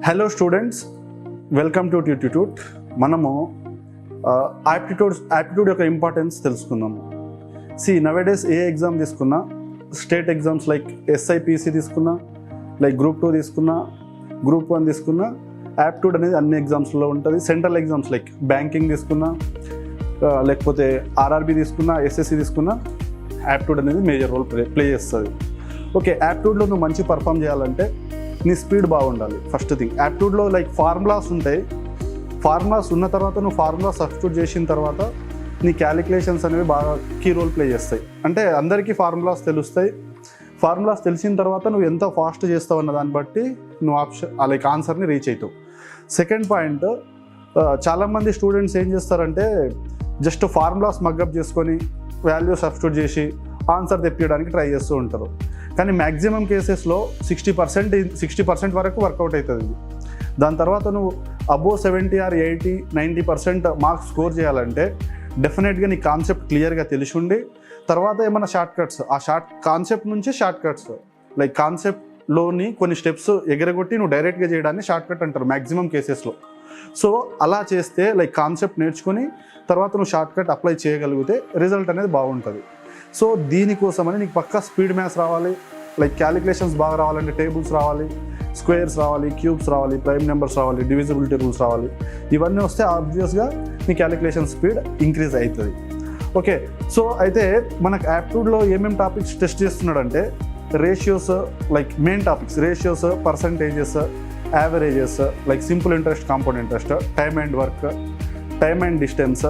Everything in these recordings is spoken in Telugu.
Hello students, welcome to Tute. మనము యాప్టిట్యూడ్ యొక్క ఇంపార్టెన్స్ తెలుసుకుందాము. నవేడేస్ ఏ ఎగ్జామ్ తీసుకున్నా, స్టేట్ ఎగ్జామ్స్ లైక్ SIPC తీసుకున్నా, లైక్ గ్రూప్ 2 తీసుకున్నా, గ్రూప్ 1 తీసుకున్నా, యాప్టిట్యూడ్ అనేది అన్ని ఎగ్జామ్స్లో ఉంటుంది. సెంట్రల్ ఎగ్జామ్స్ లైక్ బ్యాంకింగ్ తీసుకున్నా, లేకపోతే RRB తీసుకున్నా, SSC తీసుకున్నా, యాప్టిట్యూడ్ అనేది మేజర్ రోల్ ప్లే చేస్తుంది. ఓకే, యాప్టిట్యూడ్లో నువ్వు మంచి పర్ఫామ్ చేయాలంటే నీ స్పీడ్ బాగుండాలి. ఫస్ట్ థింగ్, యాప్టిట్యూడ్లో లైక్ ఫార్ములాస్ ఉంటాయి. ఫార్ములాస్ ఉన్న తర్వాత నువ్వు ఫార్ములా సబ్స్టిట్యూట్ చేసిన తర్వాత నీ క్యాలిక్యులేషన్స్ అనేవి బాగా కీ రోల్ ప్లే చేస్తాయి. అంటే అందరికీ ఫార్ములాస్ తెలుస్తాయి. ఫార్ములాస్ తెలిసిన తర్వాత నువ్వు ఎంత ఫాస్ట్ చేస్తావు అన్న దాన్ని బట్టి నువ్వు ఆన్సర్ని రీచ్ అవుతావు. సెకండ్ పాయింట్, చాలామంది స్టూడెంట్స్ ఏం చేస్తారంటే జస్ట్ ఫార్ములాస్ మగ్గప్ చేసుకొని వాల్యూ సబ్స్టిట్యూట్ చేసి ఆన్సర్ తెప్పించడానికి ట్రై చేస్తూ ఉంటారు. కానీ మ్యాక్సిమం కేసెస్లో 60% వరకు వర్కౌట్ అవుతుంది ఇది. దాని తర్వాత నువ్వు అబోవ్ 70 or 80, 90% మార్క్స్ స్కోర్ చేయాలంటే డెఫినెట్గా నీ కాన్సెప్ట్ క్లియర్గా తెలిసి ఉండి, తర్వాత ఏమైనా కాన్సెప్ట్ నుంచి షార్ట్ కట్స్ లైక్ కాన్సెప్ట్లోని కొన్ని స్టెప్స్ ఎగరగొట్టి నువ్వు డైరెక్ట్గా చేయడాన్ని షార్ట్ కట్ అంటారు మ్యాక్సిమం కేసెస్లో. సో అలా చేస్తే లైక్ కాన్సెప్ట్ నేర్చుకొని తర్వాత నువ్వు షార్ట్ కట్ అప్లై చేయగలిగితే రిజల్ట్ అనేది బాగుంటుంది. సో దీనికోసమని నీకు పక్కా స్పీడ్ మ్యాథ్స్ రావాలి, లైక్ క్యాలిక్యులేషన్స్ బాగా రావాలంటే టేబుల్స్ రావాలి, స్క్వేర్స్ రావాలి, క్యూబ్స్ రావాలి, ప్రైమ్ నెంబర్స్ రావాలి, డివిజిబిలిటీ రూల్స్ రావాలి. ఇవన్నీ వస్తే ఆబ్వియస్గా నీ క్యాలిక్యులేషన్ స్పీడ్ ఇంక్రీజ్ అవుతుంది. ఓకే, సో అయితే మనకు యాప్టిట్యూడ్లో ఏమేమి టాపిక్స్ టెస్ట్ చేస్తున్నాడంటే ratios, like main topics ratios, percentages, averages, like simple interest, compound interest, time and work, time and distance,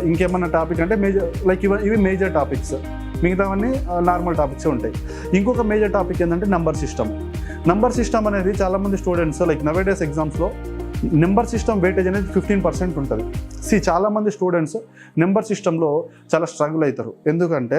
ఇంకేమన్నా టాపిక్ అంటే మేజర్ లైక్ ఇవి మేజర్ టాపిక్స్. మిగతావన్నీ నార్మల్ టాపిక్స్ ఉంటాయి. ఇంకొక మేజర్ టాపిక్ ఏంటంటే నెంబర్ సిస్టమ్ అనేది చాలామంది స్టూడెంట్స్ లైక్ నవేడేస్ ఎగ్జామ్స్లో నెంబర్ సిస్టమ్ వెయిటేజ్ అనేది 15% ఉంటుంది. చాలామంది స్టూడెంట్స్ నెంబర్ సిస్టంలో చాలా స్ట్రగుల్ అవుతారు. ఎందుకంటే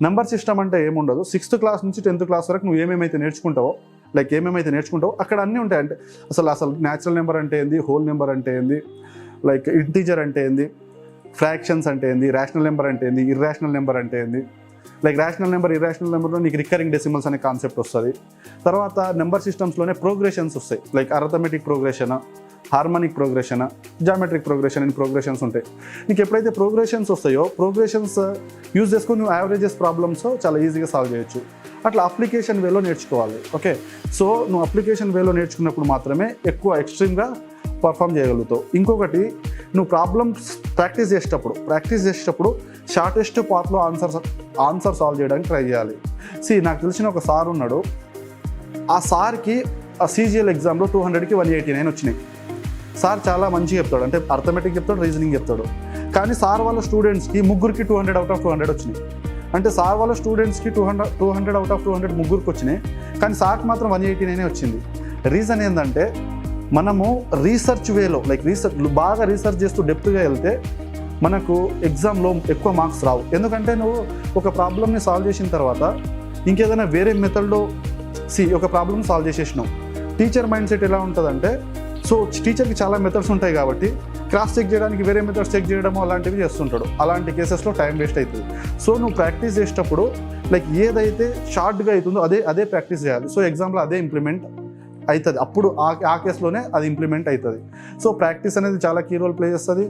నెంబర్ సిస్టమ్ అంటే ఏముండదు, 6th క్లాస్ నుంచి 10th క్లాస్ వరకు నువ్వు ఏమేమైతే నేర్చుకుంటావో అక్కడ అన్నీ ఉంటాయి. అంటే అసలు న్యాచురల్ నెంబర్ అంటే ఏంది, హోల్ నెంబర్ అంటే ఏంది, లైక్ ఇంటీజర్ అంటే ఏంది, ఫ్రాక్షన్స్ అంటే ఏంది, రేషనల్ నెంబర్ అంటే ఏంది, ఇర్రేషనల్ నెంబర్ అంటే ఏంది, లైక్ రేషనల్ నెంబర్, ఇర్రేషనల్ నెంబర్లో నీకు రికరింగ్ డెసిమల్స్ అనే కాన్సెప్ట్ వస్తుంది. తర్వాత నెంబర్ సిస్టమ్స్లోనే ప్రోగ్రెషన్స్ వస్తాయి, like arithmetic progression, harmonic progression, geometric progression అని ప్రోగ్రెషన్స్ ఉంటాయి. నీకు ఎప్పుడైతే ప్రోగ్రెషన్స్ వస్తాయో ప్రోగ్రెషన్స్ యూజ్ చేసుకొని నువ్వు యావరేజెస్ ప్రాబ్లమ్స్ చాలా ఈజీగా సాల్వ్ చేయొచ్చు. అట్లా అప్లికేషన్ వేలో నేర్చుకోవాలి. ఓకే, సో నువ్వు అప్లికేషన్ వేలో నేర్చుకున్నప్పుడు మాత్రమే ఎక్కువ ఎక్స్ట్రీమ్గా పర్ఫామ్ చేయగలుగుతావు. ఇంకొకటి, నువ్వు ప్రాబ్లమ్స్ ప్రాక్టీస్ చేసేటప్పుడు షార్టెస్ట్ పాత్లో ఆన్సర్ సాల్వ్ చేయడానికి ట్రై చేయాలి. నాకు తెలిసిన ఒక సార్ ఉన్నాడు. ఆ సార్కి ఆ CGL ఎగ్జామ్లో 200కి 189 వచ్చినాయి. సార్ చాలా మంచిగా చెప్తాడు, అంటే అర్థమెటిక్ చెప్తాడు, రీజనింగ్ చెప్తాడు. కానీ సార్ వాళ్ళ స్టూడెంట్స్కి ముగ్గురికి 200 out of 200 వచ్చినాయి. అంటే సార్ వాళ్ళ స్టూడెంట్స్కి 200 out of 200 ముగ్గురికి వచ్చినాయి, కానీ సార్కి మాత్రం 189 వచ్చింది. రీజన్ ఏంటంటే మనము రీసెర్చ్ వేలో బాగా రీసెర్చ్ చేస్తూ డెప్త్గా వెళ్తే మనకు ఎగ్జామ్లో ఎక్కువ మార్క్స్ రావు. ఎందుకంటే నువ్వు ఒక ప్రాబ్లమ్ని సాల్వ్ చేసిన తర్వాత ఇంకేదైనా వేరే మెథడ్లో ఒక ప్రాబ్లమ్ సాల్వ్ చేసేసినావు. టీచర్ మైండ్ సెట్ ఎలా ఉంటుందంటే, సో టీచర్కి చాలా మెథడ్స్ ఉంటాయి కాబట్టి క్రాస్ చెక్ చేయడానికి వేరే మెథడ్స్ చెక్ చేయడము అలాంటివి చేస్తుంటాడు. అలాంటి కేసెస్లో టైం వేస్ట్ అవుతుంది. సో నువ్వు ప్రాక్టీస్ చేసేటప్పుడు లైక్ ఏదైతే షార్ట్గా అవుతుందో అదే ప్రాక్టీస్ చేయాలి. సో ఎగ్జామ్లో అదే ఇంప్లిమెంట్ అవుతుంది. అప్పుడు ఆ కేసులోనే అది ఇంప్లిమెంట్ అవుతుంది. సో ప్రాక్టీస్ అనేది చాలా కీ రోల్ ప్లే చేస్తుంది.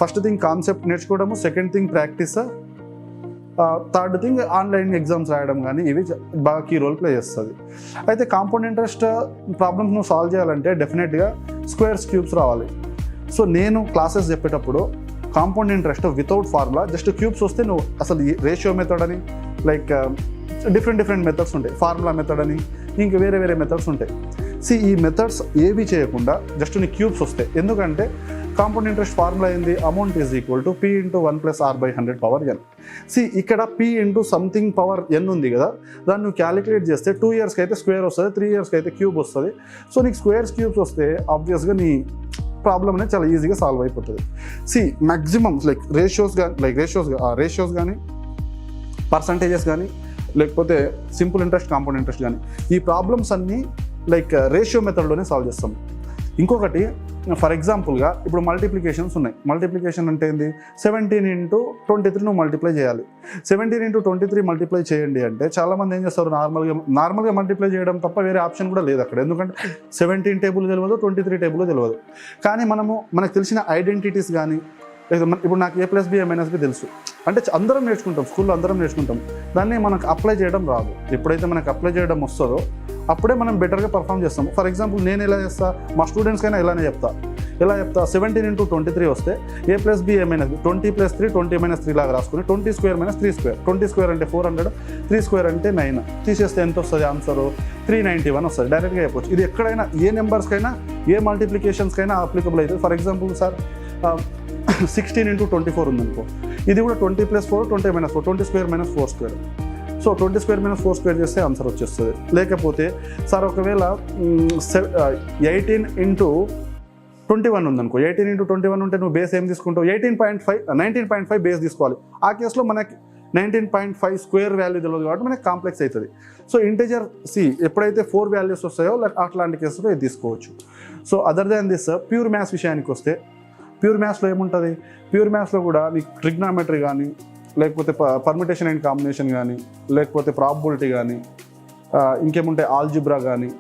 ఫస్ట్ థింగ్ కాన్సెప్ట్ నేర్చుకోవడము, second thing practice, third thing online exams రాయడం, కానీ ఇవి బాగా కీ రోల్ ప్లే చేస్తుంది. అయితే కాంపౌండ్ ఇంట్రెస్ట్ ప్రాబ్లమ్స్ నువ్వు సాల్వ్ చేయాలంటే డెఫినెట్గా స్క్వేర్స్, క్యూబ్స్ రావాలి. సో నేను క్లాసెస్ చెప్పేటప్పుడు compound interest without formula just cubes వస్తే నువ్వు అసలు రేషియో మెథడ్ అని లైక్ డిఫరెంట్ మెథడ్స్ ఉంటాయి, ఫార్ములా మెథడ్ అని ఇంకా వేరే మెథడ్స్ ఉంటాయి. ఈ మెథడ్స్ ఏవి చేయకుండా జస్ట్ నీ క్యూబ్స్ వస్తాయి. ఎందుకంటే కాంపౌండ్ ఇంట్రెస్ట్ ఫార్ములా ఏంది, amount is equal to P × 1 + R/100 power n. ఇక్కడ P × సంథింగ్ పవర్ n ఉంది కదా, దాన్ని నువ్వు క్యాలిక్యులేట్ చేస్తే 2 yearsకి అయితే స్క్వేర్ వస్తుంది, 3 yearsకి అయితే క్యూబ్ వస్తుంది. సో నీకు స్క్వేర్స్, క్యూబ్స్ వస్తే ఆబ్వియస్గా నీ ప్రాబ్లమ్ అనేది చాలా ఈజీగా సాల్వ్ అయిపోతుంది. మ్యాక్సిమం లైక్ రేషియోస్ కానీ పర్సంటేజెస్ కానీ లేకపోతే సింపుల్ ఇంట్రెస్ట్, కాంపౌండ్ ఇంట్రెస్ట్ కానీ ఈ ప్రాబ్లమ్స్ అన్నీ లైక్ రేషియో మెథడ్లోనే సాల్వ్ చేస్తాం. ఇంకొకటి, ఫర్ ఎగ్జాంపుల్గా ఇప్పుడు మల్టిప్లికేషన్స్ ఉన్నాయి. మల్టిప్లికేషన్ అంటే ఏంది, 17 × 23 నువ్వు మల్టిప్లై చేయాలి. 17 × 23 మల్టిప్లై చేయండి అంటే చాలామంది ఏం చేస్తారు, నార్మల్గా మల్టిప్లై చేయడం తప్ప వేరే ఆప్షన్ కూడా లేదు అక్కడ. ఎందుకంటే 17 టేబుల్ తెలియదు, 23 టేబుల్ తెలియదు. కానీ మనకు తెలిసిన ఐడెంటిటీస్ కానీ, లేదా ఇప్పుడు నాకు A+B A-B తెలుసు అంటే అందరం నేర్చుకుంటాం, స్కూల్లో అందరం నేర్చుకుంటాం. దాన్ని మనకు అప్లై చేయడం రాదు. ఎప్పుడైతే మనకు అప్లై చేయడం వస్తుందో అప్పుడే మనం బెటర్గా పర్ఫామ్ చేస్తాము. ఫర్ ఎగ్జాంపుల్ నేను ఎలా చేస్తా, మా స్టూడెంట్స్కైనా ఇలానే చెప్తా. 17 × 23 వస్తే A+B A-B 20 + 3 20 - 3 లాగా రాసుకుని 20² - 3². 20² అంటే 400, 3² అంటే 9. తీసేస్తే ఎంత వస్తుంది ఆన్సరు, 391 వస్తుంది. డైరెక్ట్గా చెప్పవచ్చు. ఇది ఎక్కడైనా ఏ నెంబర్స్కైనా ఏ మల్టిప్లికేషన్స్కైనా అప్లికబుల్ అవుతుంది. ఫర్ ఎగ్జాంపుల్ సార్ 16 × 24 ఉందనుకో, ఇది కూడా 20 + 4 20 - 4 20² - 4². సో 20² - 4² చేస్తే ఆన్సర్ వచ్చేస్తుంది. లేకపోతే సార్ ఒకవేళ 18 × 21 ఉందనుకో, 18 × 21 ఉంటే నువ్వు బేస్ ఏం తీసుకుంటావు, 19.5 బేస్ తీసుకోవాలి. ఆ కేసులో మనకి 19.5 స్క్వేర్ వాల్యూ తెలియదు కాబట్టి మనకి కాంప్లెక్స్ అవుతుంది. సో ఇంటీజర్ ఎప్పుడైతే 4 వాల్యూస్ వస్తాయో అట్లాంటి కేసులో ఇది తీసుకోవచ్చు. So other than this pure maths విషయానికి వస్తే, ప్యూర్ మ్యాథ్స్లో ఏముంటుంది, ప్యూర్ మ్యాథ్స్లో కూడా నీకు ట్రిగ్నామెట్రీ కానీ, లేకపోతే పర్మిటేషన్ అండ్ కాంబినేషన్ కానీ, లేకపోతే ప్రాబబిలిటీ కానీ, ఇంకేముంటాయి ఆల్జిబ్రా కానీ,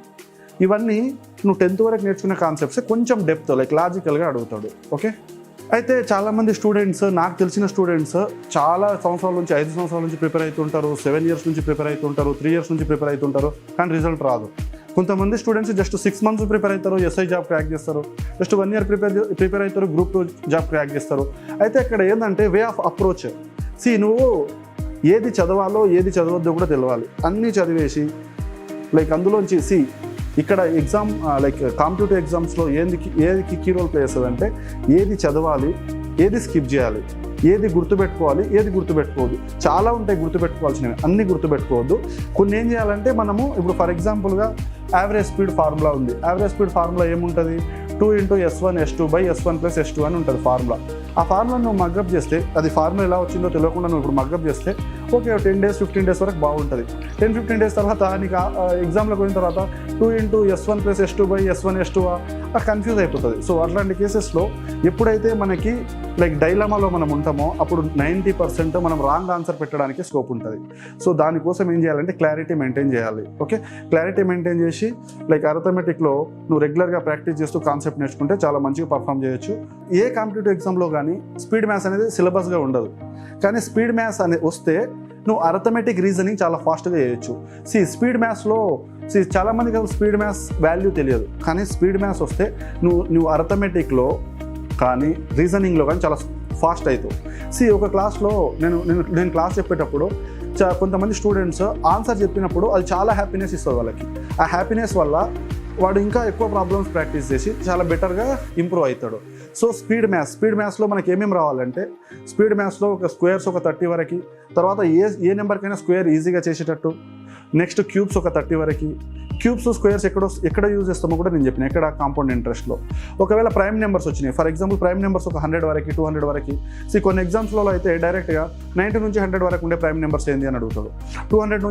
ఇవన్నీ నువ్వు 10th వరకు నేర్చుకునే కాన్సెప్ట్స్ కొంచెం డెప్త్ లైక్ లాజికల్గా అడుగుతాడు. ఓకే, అయితే చాలామంది స్టూడెంట్స్, నాకు తెలిసిన స్టూడెంట్స్ చాలా సంవత్సరాల నుంచి 5 సంవత్సరాల నుంచి ప్రిపేర్ అవుతుంటారు, 7 years నుంచి ప్రిపేర్ అవుతుంటారు, 3 years నుంచి ప్రిపేర్ అవుతుంటారు, కానీ రిజల్ట్ రాదు. కొంతమంది స్టూడెంట్స్ జస్ట్ 6 months ప్రిపేర్ అవుతారు, SI జాబ్ క్రాక్ చేస్తారు. జస్ట్ 1 year ప్రిపేర్ అవుతారు, Group 2 జాబ్ క్రాక్ చేస్తారు. అయితే ఇక్కడ ఏంటంటే వే ఆఫ్ అప్రోచ్. నువ్వు ఏది చదవాలో ఏది చదవద్దో కూడా తెలవాలి. అన్నీ చదివేసి లైక్ అందులోంచి ఇక్కడ ఎగ్జామ్ లైక్ కాంపిటేటివ్ ఎగ్జామ్స్లో ఏది కీ రోల్ ప్లే చేస్తుందంటే ఏది చదవాలి, ఏది స్కిప్ చేయాలి, ఏది గుర్తుపెట్టుకోవాలి, ఏది గుర్తుపెట్టుకోవద్దు. చాలా ఉంటాయి గుర్తుపెట్టుకోవాల్సినవి, అన్నీ గుర్తుపెట్టుకోవద్దు. కొన్ని ఏం చేయాలంటే మనము ఇప్పుడు ఫర్ ఎగ్జాంపుల్గా యావరేజ్ స్పీడ్ ఫార్ములా ఉంది. యావరేజ్ స్పీడ్ ఫార్ములా ఏముంటుంది, 2 × S1S2/S1 + S2 అని ఉంటుంది ఫార్ములా. ఆ ఫార్ములా నువ్వు మగ్గప్ చేస్తే, అది ఫార్ములా ఎలా వచ్చిందో తెలియకుండా నువ్వు ఇప్పుడు మగ్గప్ చేస్తే ఓకే 10 days 15 days వరకు బాగుంటుంది. 10-15 days తర్వాత నీకు ఎగ్జామ్లోకి పోయిన తర్వాత 2 × S1 + S2/S1S2 కన్ఫ్యూజ్ అయిపోతుంది. సో అట్లాంటి కేసెస్లో ఎప్పుడైతే మనకి లైక్ డైలమాలో మనం ఉంటామో అప్పుడు 90% మనం రాంగ్ ఆన్సర్ పెట్టడానికి స్కోప్ ఉంటుంది. సో దానికోసం ఏం చేయాలంటే క్లారిటీ మెయింటైన్ చేయాలి. ఓకే, క్లారిటీ మెయింటైన్ చేసి లైక్ అర్థమెటిక్లో నువ్వు రెగ్యులర్గా ప్రాక్టీస్ చేస్తూ కాన్సెప్ట్ నేర్చుకుంటే చాలా మంచిగా పర్ఫామ్ చేయొచ్చు. ఏ కాంపిటేటివ్ ఎగ్జామ్లో కానీ స్పీడ్ మ్యాథ్స్ అనేది సిలబస్గా ఉండదు, కానీ స్పీడ్ మ్యాథ్స్ అనేది వస్తే నువ్వు అర్థమెటిక్ రీజనింగ్ చాలా ఫాస్ట్గా చేయొచ్చు. స్పీడ్ మ్యాథ్స్లో చాలామందికి అసలు స్పీడ్ మ్యాథ్స్ వాల్యూ తెలియదు, కానీ స్పీడ్ మ్యాథ్స్ వస్తే నువ్వు అర్థమెటిక్లో కానీ రీజనింగ్లో కానీ చాలా ఫాస్ట్ అవుతావు. ఒక క్లాస్లో నేను క్లాస్ చెప్పేటప్పుడు కొంతమంది స్టూడెంట్స్ ఆన్సర్ చెప్పినప్పుడు అది చాలా హ్యాపీనెస్ ఇస్తుంది వాళ్ళకి. ఆ హ్యాపీనెస్ వల్ల వాడు ఇంకా ఎక్కువ ప్రాబ్లమ్స్ ప్రాక్టీస్ చేసి చాలా బెటర్గా ఇంప్రూవ్ అవుతాడు. సో స్పీడ్ మ్యాథ్స్లో మనకి ఏమేమి రావాలంటే, స్పీడ్ మ్యాథ్స్లో ఒక స్క్వేర్స్ ఒక 30 వరకు, తర్వాత ఏ నెంబర్కైనా స్క్వేర్ ఈజీగా చేసేటట్టు, నెక్స్ట్ క్యూబ్స్ ఒక 30 వరకు. క్యూబ్స్ స్క్వేర్స్ ఎక్కడ యూజ్ చేస్తామో కూడా నేను చెప్పిన, ఎక్కడ కాంపౌండ్ ఇంట్రెస్ట్లో. ఒకవేళ ప్రైమ్ నెంబర్స్ వచ్చినాయి, ఫర్ ఎగ్జాంపుల్ ప్రైమ్ నెంబర్స్ ఒక 100 వరకు 200 వరకు. కొన్ని ఎగ్జామ్స్లో అయితే డైరెక్ట్గా 90 నుంచి 100 వరకు ఉండే ప్రైమ్ నెంబర్స్ ఏంది అని అడుగుతాడు. 190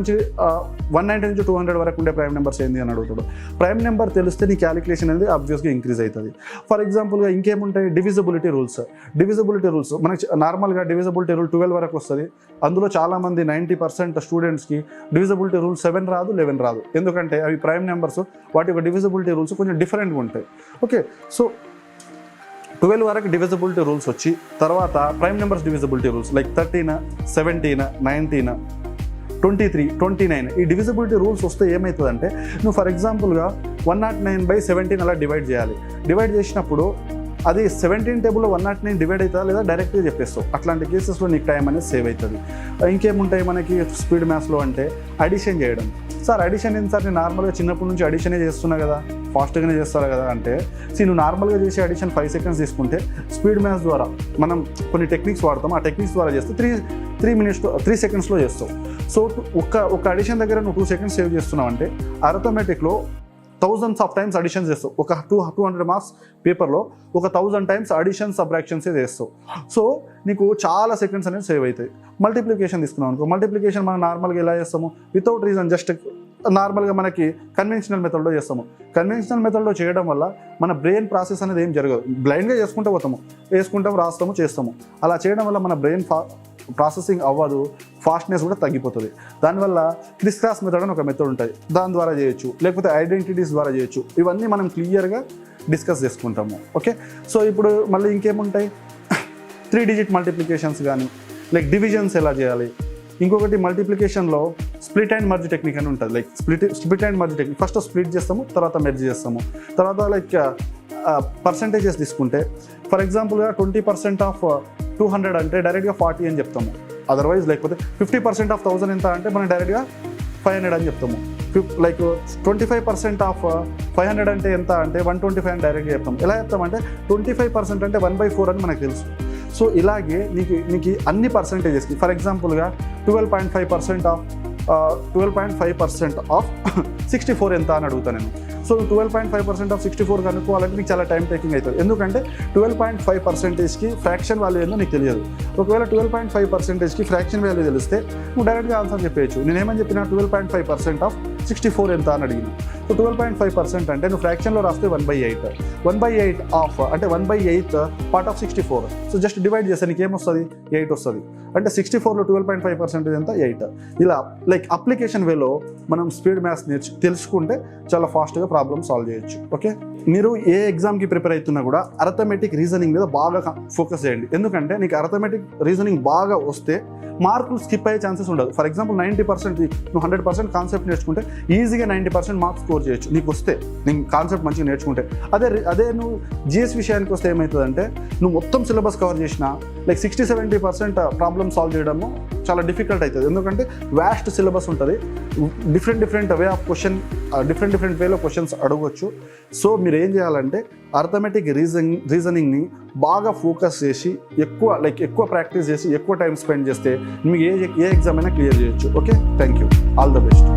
నుంచి 200 వరకు ఉండే ప్రైమ్ నెంబర్స్ ఏంది అని అడుగుతాడు. ప్రైమ్ నెంబర్ తెలిస్తే నీ క్యాలిక్యులేషన్ అనేది ఆబ్వియస్గా ఇంక్రీజ్ అవుతుంది. ఫర్ ఎగ్జాంపుల్గా ఇంకేముంటాయి, డివిజిబిలిటీ రూల్స్ మనకి నార్మల్గా డివిజిబిలిటీ రూల్ 12 వరకు వస్తుంది. అందులో చాలామంది 90% స్టూడెంట్స్కి డివిజిబిలిటీ రూల్ 7 రాదు, 11 రాదు. ఎందుకంటే అవి ప్రైమ్ నెంబర్స్, వాటి యొక్క డివిజిబిలిటీ రూల్స్ కొంచెం డిఫరెంట్గా ఉంటాయి. ఓకే, సో 12 వరకు డివిజిబిలిటీ రూల్స్ వచ్చి తర్వాత prime numbers divisibility rules like 13, 17, 19, 23, 29 ఈ డివిజిబిలిటీ రూల్స్ వస్తే ఏమవుతుందంటే నువ్వు ఫర్ ఎగ్జాంపుల్గా 109/17 అలా డివైడ్ చేయాలి. డివైడ్ చేసినప్పుడు అది 17 టేబుల్లో 109 డివైడ్ అవుతుందా లేదా డైరెక్ట్గా చెప్పేస్తావు. అట్లాంటి కేసెస్లో నీకు టైం అనేది సేవ్ అవుతుంది. ఇంకేముంటాయి మనకి స్పీడ్ మ్యాథ్స్లో అంటే అడిషన్ చేయడం. సార్ అడిషన్ ఏంటి సార్, నేను నార్మల్గా చిన్నప్పటి నుంచి అడిషనే చేస్తున్నా కదా, ఫాస్ట్గానే చేస్తారు కదా అంటే, నువ్వు నార్మల్గా చేసే అడిషన్ 5 seconds తీసుకుంటే స్పీడ్ మ్యాథ్స్ ద్వారా మనం కొన్ని టెక్నిక్స్ వాడతాం. ఆ టెక్నిక్స్ ద్వారా చేస్తే 3 secondsలో చేస్తావు. సో ఒక అడిషన్ దగ్గర నువ్వు 2 seconds సేవ్ చేస్తున్నావు అంటే అర్థమెటిక్లో thousands of times అడిషన్స్ చేస్తావు. ఒక 200 marks పేపర్లో ఒక 1000 times అడిషన్ సబ్ట్రాక్షన్సే చేస్తావు. సో నీకు చాలా సెకండ్స్ అనేది సేవ్ అవుతాయి. మల్టిప్లికేషన్ తీసుకున్నాం అనుకో, మల్టిప్లికేషన్ మనం నార్మల్గా ఎలా చేస్తాము, వితౌట్ రీజన్ జస్ట్ నార్మల్గా మనకి కన్వెన్షనల్ మెథడ్లో చేస్తాము. కన్వెన్షనల్ మెథడ్లో చేయడం వల్ల మన బ్రెయిన్ ప్రాసెస్ అనేది ఏం జరగదు. బ్లైండ్గా చేసుకుంటూ పోతాము, వేసుకుంటాం, రాస్తాము, చేస్తాము. అలా చేయడం వల్ల మన బ్రెయిన్ ప్రాసెసింగ్ అవ్వదు, ఫాస్ట్నెస్ కూడా తగ్గిపోతుంది. దానివల్ల క్రిస్ క్రాస్ మెథడ్ అని ఒక మెథడ్ ఉంటుంది, దాని ద్వారా చేయొచ్చు, లేకపోతే ఐడెంటిటీస్ ద్వారా చేయొచ్చు. ఇవన్నీ మనం క్లియర్గా డిస్కస్ చేసుకుంటాము. ఓకే, సో ఇప్పుడు మళ్ళీ ఇంకేముంటాయి, 3 డిజిట్ మల్టిప్లికేషన్స్ కానీ, లైక్ డివిజన్స్ ఎలా చేయాలి. ఇంకొకటి మల్టిప్లికేషన్లో స్ప్లిట్ అండ్ మర్జ్ టెక్నిక్ అని ఉంటుంది. Like split and merge technique, first split చేస్తాము, తర్వాత మెర్జ్ చేస్తాము. తర్వాత లైక్ పర్సంటేజెస్ తీసుకుంటే ఫర్ ఎగ్జాంపుల్గా 20% ఆఫ్ 200 అంటే డైరెక్ట్గా 40 అని చెప్తాము. అదర్వైజ్ లేకపోతే 50% ఆఫ్ 1000 ఎంత అంటే మనం డైరెక్ట్గా 500 అని చెప్తాము. లైక్ 25% ఆఫ్ 500 అంటే ఎంత అంటే 125 అని డైరెక్ట్గా చెప్తాము. ఎలా చెప్తామంటే 25% అంటే 1/4 అని మనకు తెలుసు. సో ఇలాగే నీకు అన్ని పర్సంటేజెస్కి ఫర్ ఎగ్జాంపుల్గా 12.5% ఆఫ్ 64 ఎంత అని అడుగుతాను నేను. సో 12.5% ఆఫ్ 64 కనుక్కోవాలంటే నీకు చాలా టైం టేకింగ్ అవుతుంది. ఎందుకంటే 12.5%కి ఫ్రాక్షన్ వాల్యూ ఏందో నీకు తెలియదు. ఒకవేళ 12.5%కి ఫ్రాక్షన్ వాల్యూ తెలిస్తే నువ్వు డైరెక్ట్గా ఆన్సర్ చెప్పేయచ్చు. నేనేమని చెప్పిన 12.5% ఆఫ్ 64 ఎంత అని అడిగిన. సో 12.5% అంటే నువ్వు ఫ్రాక్షన్లో రాస్తే 1/8. 1/8 ఆఫ్ అంటే 1/8 part of 64. So just divide చేస్తే నీకు ఏమొస్తుంది, 8 వస్తుంది. అంటే 64లో 12.5% ఎంత, 8. ఇలా లైక్ అప్లికేషన్ వేలో మనం స్పీడ్ మ్యాథ్స్ తెలుసుకుంటే చాలా ఫాస్ట్గా ప్రాబ్లమ్ సాల్వ్ చేయొచ్చు. ఓకే, మీరు ఏ ఎగ్జామ్కి ప్రిపేర్ అవుతున్నా కూడా అర్థమెటిక్ రీజనింగ్ మీద బాగా ఫోకస్ చేయండి. ఎందుకంటే నీకు అర్థమెటిక్ రీజనింగ్ బాగా వస్తే మార్కులు స్కిప్ అయ్యే ఛాన్సెస్ ఉండదు. ఫర్ ఎగ్జాంపుల్ 90% నువ్వు 100% కాన్సెప్ట్ నేర్చుకుంటే ఈజీగా 90% మార్క్స్ స్కోర్ చేయొచ్చు నీకు వస్తే, నేను కాన్సెప్ట్ మంచిగా నేర్చుకుంటే. అదే నువ్వు జిఎస్ విషయానికి వస్తే ఏమవుతుందంటే నువ్వు మొత్తం సిలబస్ కవర్ చేసినా లైక్ 60-70% ప్రాబ్లమ్ సాల్వ్ చేయడము చాలా డిఫికల్ట్ అవుతుంది. ఎందుకంటే వ్యాస్ట్ సిలబస్ ఉంటుంది, different way of question, different వేలో క్వశ్చన్స్ అడగవచ్చు. సో మీరు ఏం చేయాలంటే అర్థమెటిక్ రీజనింగ్ని బాగా ఫోకస్ చేసి ఎక్కువ ప్రాక్టీస్ చేసి ఎక్కువ టైం స్పెండ్ చేస్తే మీకు ఏ ఎగ్జామ్ అయినా క్లియర్ చేయొచ్చు. Okay, thank you, all the best.